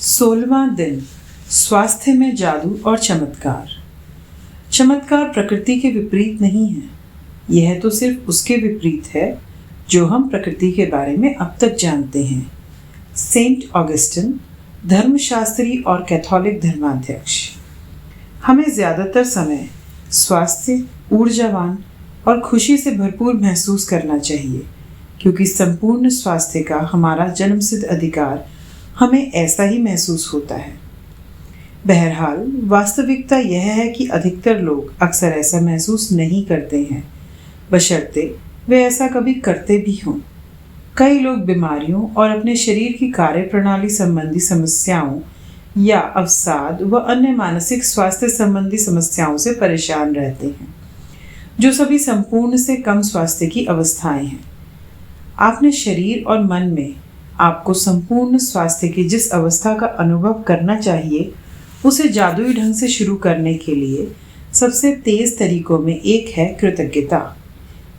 16वां दिन स्वास्थ्य में जादू और चमत्कार। चमत्कार प्रकृति के विपरीत नहीं है, यह तो सिर्फ उसके विपरीत है जो हम प्रकृति के बारे में अब तक जानते हैं। सेंट ऑगस्टिन, धर्मशास्त्री और कैथोलिक धर्माध्यक्ष। हमें ज़्यादातर समय स्वास्थ्य, ऊर्जावान और खुशी से भरपूर महसूस करना चाहिए, क्योंकि संपूर्ण स्वास्थ्य का हमारा जन्मसिद्ध अधिकार हमें ऐसा ही महसूस होता है। बहरहाल, वास्तविकता यह है कि अधिकतर लोग अक्सर ऐसा महसूस नहीं करते हैं, बशर्ते वे ऐसा कभी करते भी हों। कई लोग बीमारियों और अपने शरीर की कार्यप्रणाली संबंधी समस्याओं या अवसाद व अन्य मानसिक स्वास्थ्य संबंधी समस्याओं से परेशान रहते हैं, जो सभी संपूर्ण से कम स्वास्थ्य की अवस्थाएं हैं। आपने शरीर और मन में आपको संपूर्ण स्वास्थ्य की जिस अवस्था का अनुभव करना चाहिए, उसे जादुई ढंग से शुरू करने के लिए सबसे तेज तरीकों में एक है कृतज्ञता।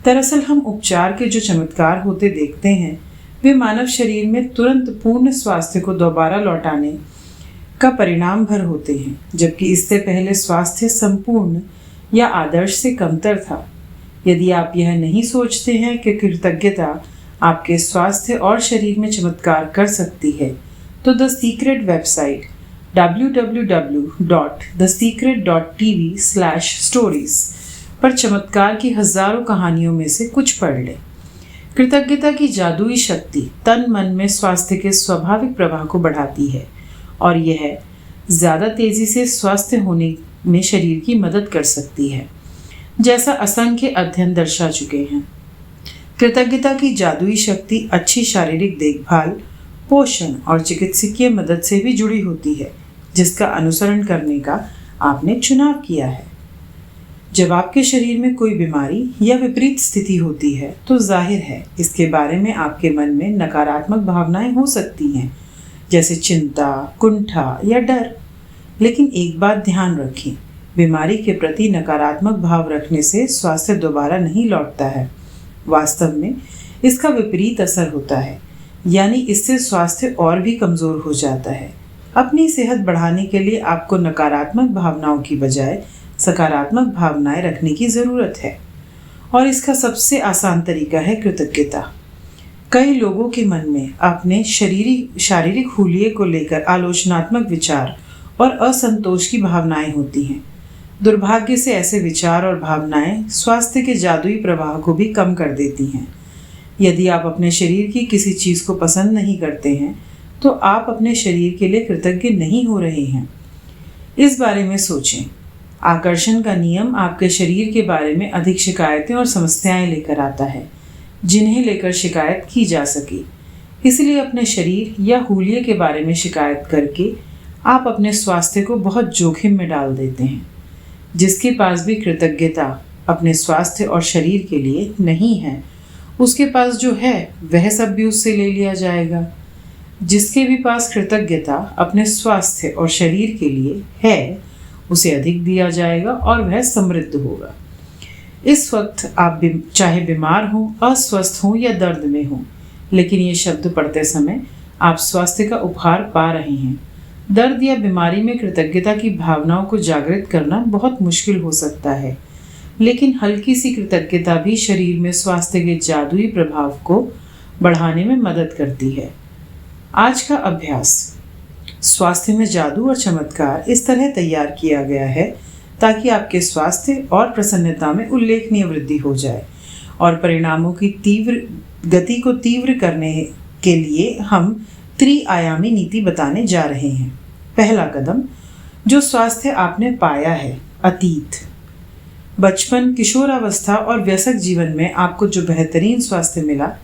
दरअसल हम उपचार के जो चमत्कार होते देखते हैं, वे मानव शरीर में तुरंत पूर्ण स्वास्थ्य को दोबारा लौटाने का परिणाम भर होते हैं, जबकि इससे पहले स्वास्थ्य संपूर्ण या आदर्श से कमतर था। यदि आप यह नहीं सोचते हैं कि कृतज्ञता आपके स्वास्थ्य और शरीर में चमत्कार कर सकती है, तो द सीक्रेट वेबसाइट www.thesecret.tv/stories पर चमत्कार की हजारों कहानियों में से कुछ पढ़ लें। कृतज्ञता की जादुई शक्ति तन मन में स्वास्थ्य के स्वाभाविक प्रवाह को बढ़ाती है और यह ज़्यादा तेजी से स्वस्थ होने में शरीर की मदद कर सकती है, जैसा असंख्य अध्ययन दर्शा चुके हैं। कृतज्ञता की जादुई शक्ति अच्छी शारीरिक देखभाल, पोषण और चिकित्सकीय मदद से भी जुड़ी होती है, जिसका अनुसरण करने का आपने चुनाव किया है। जब आपके शरीर में कोई बीमारी या विपरीत स्थिति होती है, तो जाहिर है इसके बारे में आपके मन में नकारात्मक भावनाएं हो सकती हैं, जैसे चिंता, कुंठा या डर। लेकिन एक बात ध्यान रखें, बीमारी के प्रति नकारात्मक भाव रखने से स्वास्थ्य दोबारा नहीं लौटता है। वास्तव में इसका विपरीत असर होता है, यानी इससे स्वास्थ्य और भी कमज़ोर हो जाता है। अपनी सेहत बढ़ाने के लिए आपको नकारात्मक भावनाओं की बजाय सकारात्मक भावनाएं रखने की ज़रूरत है, और इसका सबसे आसान तरीका है कृतज्ञता। कई लोगों के मन में अपने शारीरिक हुलिये को लेकर आलोचनात्मक विचार और असंतोष की भावनाएं होती हैं। दुर्भाग्य से ऐसे विचार और भावनाएं स्वास्थ्य के जादुई प्रवाह को भी कम कर देती हैं। यदि आप अपने शरीर की किसी चीज़ को पसंद नहीं करते हैं, तो आप अपने शरीर के लिए कृतज्ञ नहीं हो रहे हैं। इस बारे में सोचें। आकर्षण का नियम आपके शरीर के बारे में अधिक शिकायतें और समस्याएं लेकर आता है, जिन्हें लेकर शिकायत की जा सके। इसलिए अपने शरीर या हुलिये के बारे में शिकायत करके आप अपने स्वास्थ्य को बहुत जोखिम में डाल देते हैं। जिसके पास भी कृतज्ञता अपने स्वास्थ्य और शरीर के लिए नहीं है, उसके पास जो है वह सब भी उससे ले लिया जाएगा। जिसके भी पास कृतज्ञता अपने स्वास्थ्य और शरीर के लिए है, उसे अधिक दिया जाएगा और वह समृद्ध होगा। इस वक्त आप चाहे बीमार हो, अस्वस्थ हो या दर्द में हो, लेकिन ये शब्द पढ़ते समय आप स्वास्थ्य का उपहार पा रहे हैं। दर्द या बीमारी में कृतज्ञता की भावनाओं को जागृत करना बहुत मुश्किल हो सकता है, लेकिन हल्की सी कृतज्ञता भी शरीर में स्वास्थ्य के जादुई प्रभाव को बढ़ाने में मदद करती है। आज का अभ्यास। स्वास्थ्य में जादू और चमत्कार इस तरह तैयार किया गया है ताकि आपके स्वास्थ्य और प्रसन्नता में उल्लेखनीय वृद्धि हो जाए, और परिणामों की गति को तीव्र करने के लिए हम त्रिआयामी नीति बताने जा रहे हैं। पहला कदम, जो स्वास्थ्य आपने पाया है, अतीत, बचपन, किशोरावस्था और वयस्क जीवन में आपको जो बेहतरीन स्वास्थ्य मिला,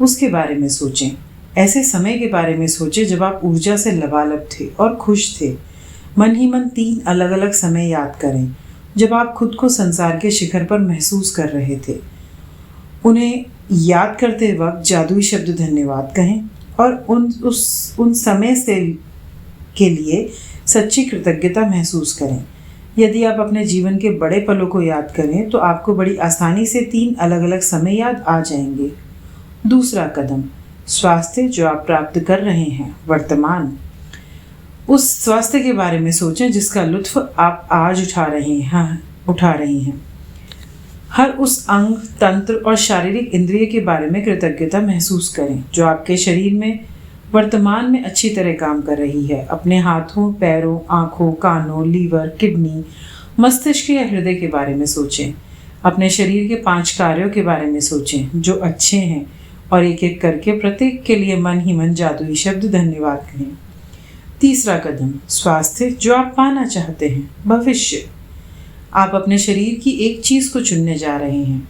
उसके बारे में सोचें। ऐसे समय के बारे में सोचें जब आप ऊर्जा से लबालब थे और खुश थे। मन ही मन 3 अलग अलग समय याद करें जब आप खुद को संसार के शिखर पर महसूस कर रहे थे। उन्हें याद करते वक्त जादुई शब्द धन्यवाद कहें और उन समय से के लिए सच्ची कृतज्ञता महसूस करें। यदि आप अपने जीवन के बड़े पलों को याद करें, तो आपको बड़ी आसानी से 3 अलग अलग समय याद आ जाएंगे। दूसरा कदम, स्वास्थ्य जो आप प्राप्त कर रहे हैं, वर्तमान। उस स्वास्थ्य के बारे में सोचें जिसका लुत्फ आप आज उठा रही हैं। हर उस अंग, तंत्र और शारीरिक इंद्रिय के बारे में कृतज्ञता महसूस करें जो आपके शरीर में वर्तमान में अच्छी तरह काम कर रही है। अपने हाथों, पैरों, आँखों, कानों, लीवर, किडनी, मस्तिष्क या हृदय के बारे में सोचें। अपने शरीर के 5 कार्यों के बारे में सोचें जो अच्छे हैं और एक एक करके प्रत्येक के लिए मन ही मन जादुई शब्द धन्यवाद कहें। तीसरा कदम, स्वास्थ्य जो आप पाना चाहते हैं, भविष्य। आप अपने शरीर की एक चीज़ को चुनने जा रहे हैं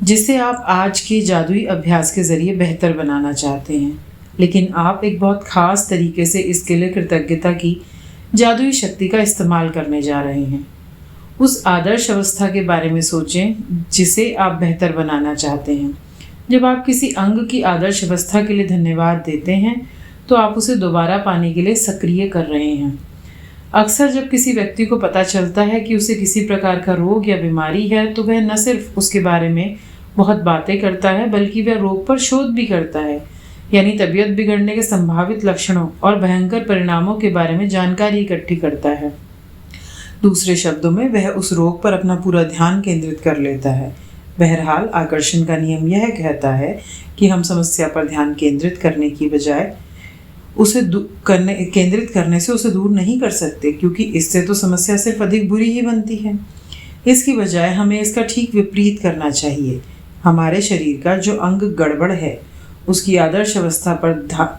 जिसे आप आज के जादुई अभ्यास के ज़रिए बेहतर बनाना चाहते हैं, लेकिन आप एक बहुत ख़ास तरीके से इसके लिए कृतज्ञता की जादुई शक्ति का इस्तेमाल करने जा रहे हैं। उस आदर्श अवस्था के बारे में सोचें जिसे आप बेहतर बनाना चाहते हैं। जब आप किसी अंग की आदर्श अवस्था के लिए धन्यवाद देते हैं तो आप उसे दोबारा पाने के लिए सक्रिय कर रहे हैं। अक्सर जब किसी व्यक्ति को पता चलता है कि उसे किसी प्रकार का रोग या बीमारी है तो वह न सिर्फ उसके बारे में बहुत बातें करता है बल्कि वह रोग पर शोध भी करता है, यानी तबीयत बिगड़ने के संभावित लक्षणों और भयंकर परिणामों के बारे में जानकारी इकट्ठी करता है। दूसरे शब्दों में वह उस रोग पर अपना पूरा ध्यान केंद्रित कर लेता है। बहरहाल, आकर्षण का नियम यह कहता है कि हम समस्या पर ध्यान केंद्रित करने की बजाय केंद्रित करने से उसे दूर नहीं कर सकते, क्योंकि इससे तो समस्या सिर्फ अधिक बुरी ही बनती है। इसकी बजाय हमें इसका ठीक विपरीत करना चाहिए। हमारे शरीर का जो अंग गड़बड़ है उसकी आदर्श अवस्था पर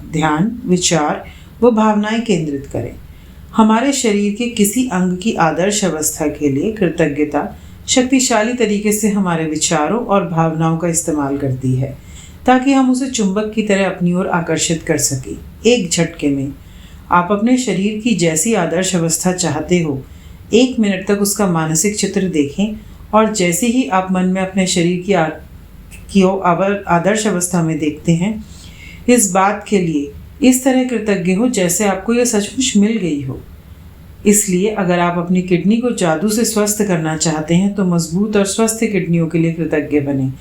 ध्यान, विचार व भावनाएं केंद्रित करें। हमारे शरीर के किसी अंग की आदर्श अवस्था के लिए कृतज्ञता शक्तिशाली तरीके से हमारे विचारों और भावनाओं का इस्तेमाल करती है ताकि हम उसे चुंबक की तरह अपनी ओर आकर्षित कर सकें। एक झटके में आप अपने शरीर की जैसी आदर्श अवस्था चाहते हो, 1 मिनट तक उसका मानसिक चित्र देखें और जैसे ही आप मन में अपने शरीर की आदर्श अवस्था में देखते हैं, इस बात के लिए इस तरह कृतज्ञ हो जैसे आपको यह सचमुच मिल गई हो। इसलिए अगर आप अपनी किडनी को जादू से स्वस्थ करना चाहते हैं तो मजबूत और स्वस्थ किडनियों के लिए कृतज्ञ बनें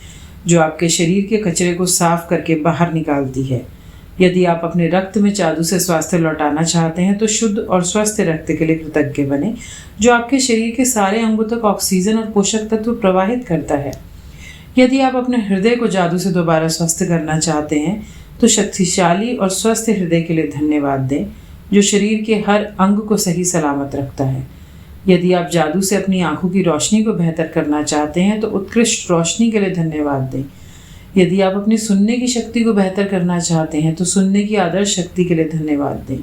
जो आपके शरीर के कचरे को साफ करके बाहर निकालती है। यदि आप अपने रक्त में जादू से स्वास्थ्य लौटाना चाहते हैं तो शुद्ध और स्वस्थ रक्त के लिए कृतज्ञ बनें जो आपके शरीर के सारे अंगों तक ऑक्सीजन और पोषक तत्व प्रवाहित करता है। यदि आप अपने हृदय को जादू से दोबारा स्वस्थ करना चाहते हैं तो शक्तिशाली और स्वस्थ हृदय के लिए धन्यवाद दें जो शरीर के हर अंग को सही सलामत रखता है। यदि आप जादू से अपनी आंखों की रोशनी को बेहतर करना चाहते हैं तो उत्कृष्ट रोशनी के लिए धन्यवाद दें। यदि आप अपनी सुनने की शक्ति को बेहतर करना चाहते हैं तो सुनने की आदर्श शक्ति के लिए धन्यवाद दें।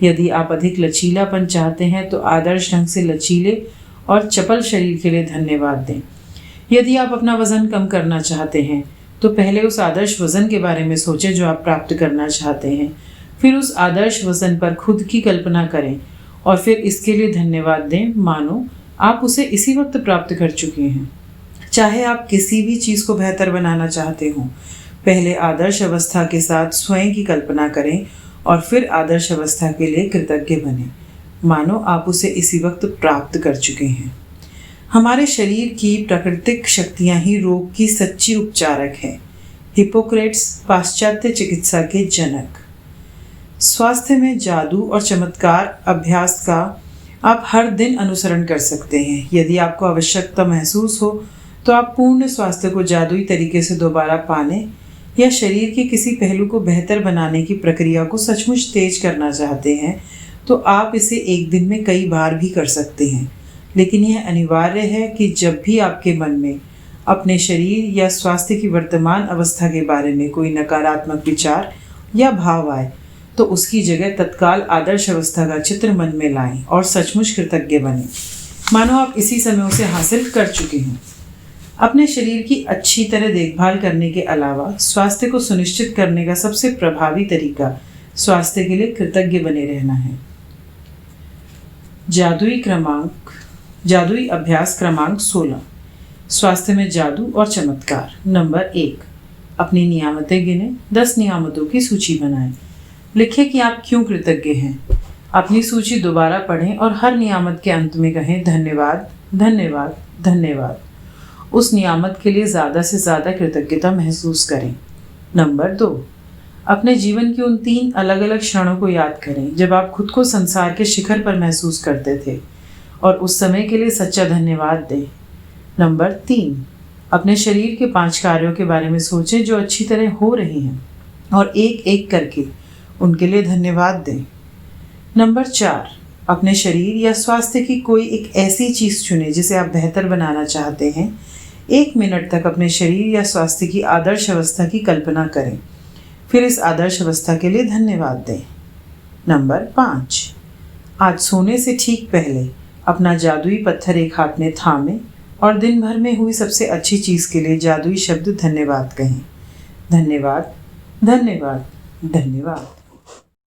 यदि आप अधिक लचीलापन चाहते हैं तो आदर्श ढंग से लचीले और चपल शरीर के लिए धन्यवाद दें। यदि आप अपना वजन कम करना चाहते हैं तो पहले उस आदर्श वजन के बारे में सोचें जो आप प्राप्त करना चाहते हैं। फिर उस आदर्श वजन पर खुद की कल्पना करें और फिर इसके लिए धन्यवाद दें मानो आप उसे इसी वक्त प्राप्त कर चुके हैं। चाहे आप किसी भी चीज़ को बेहतर बनाना चाहते हो, पहले आदर्श अवस्था के साथ स्वयं की कल्पना करें और फिर आदर्श अवस्था के लिए कृतज्ञ बनें मानो आप उसे इसी वक्त प्राप्त कर चुके हैं। हमारे शरीर की प्राकृतिक शक्तियाँ ही रोग की सच्ची उपचारक हैं। हिप्पोक्रेट्स पाश्चात्य चिकित्सा के जनक। स्वास्थ्य में जादू और चमत्कार अभ्यास का आप हर दिन अनुसरण कर सकते हैं। यदि आपको आवश्यकता महसूस हो तो आप पूर्ण स्वास्थ्य को जादुई तरीके से दोबारा पाने या शरीर के किसी पहलू को बेहतर बनाने की प्रक्रिया को सचमुच तेज करना चाहते हैं तो आप इसे एक दिन में कई बार भी कर सकते हैं। लेकिन यह अनिवार्य है कि जब भी आपके मन में अपने शरीर या स्वास्थ्य की वर्तमान अवस्था के बारे में कोई नकारात्मक विचार या भाव आए तो उसकी जगह तत्काल आदर्श अवस्था का चित्र मन में लाएं और सचमुच कृतज्ञ बनें मानो आप इसी समय उसे हासिल कर चुके हैं। अपने शरीर की अच्छी तरह देखभाल करने के अलावा स्वास्थ्य को सुनिश्चित करने का सबसे प्रभावी तरीका स्वास्थ्य के लिए कृतज्ञ बने रहना है। जादुई अभ्यास क्रमांक 16। स्वास्थ्य में जादू और चमत्कार। नंबर 1, अपनी नियामतें गिने। 10 नियामतों की सूची बनाएं। लिखें कि आप क्यों कृतज्ञ हैं। अपनी सूची दोबारा पढ़ें और हर नियामत के अंत में कहें धन्यवाद, धन्यवाद, धन्यवाद। उस नियामत के लिए ज़्यादा से ज़्यादा कृतज्ञता महसूस करें। नंबर 2, अपने जीवन की उन 3 अलग अलग क्षणों को याद करें जब आप खुद को संसार के शिखर पर महसूस करते थे और उस समय के लिए सच्चा धन्यवाद दें। नंबर 3, अपने शरीर के 5 कार्यों के बारे में सोचें जो अच्छी तरह हो रहे हैं और एक एक करके उनके लिए धन्यवाद दें। नंबर 4, अपने शरीर या स्वास्थ्य की कोई एक ऐसी चीज़ चुनें जिसे आप बेहतर बनाना चाहते हैं। 1 मिनट तक अपने शरीर या स्वास्थ्य की आदर्श अवस्था की कल्पना करें, फिर इस आदर्श अवस्था के लिए धन्यवाद दें। नंबर 5, आज सोने से ठीक पहले अपना जादुई पत्थर एक हाथ में थामें और दिन भर में हुई सबसे अच्छी चीज़ के लिए जादुई शब्द धन्यवाद कहें। धन्यवाद, धन्यवाद, धन्यवाद।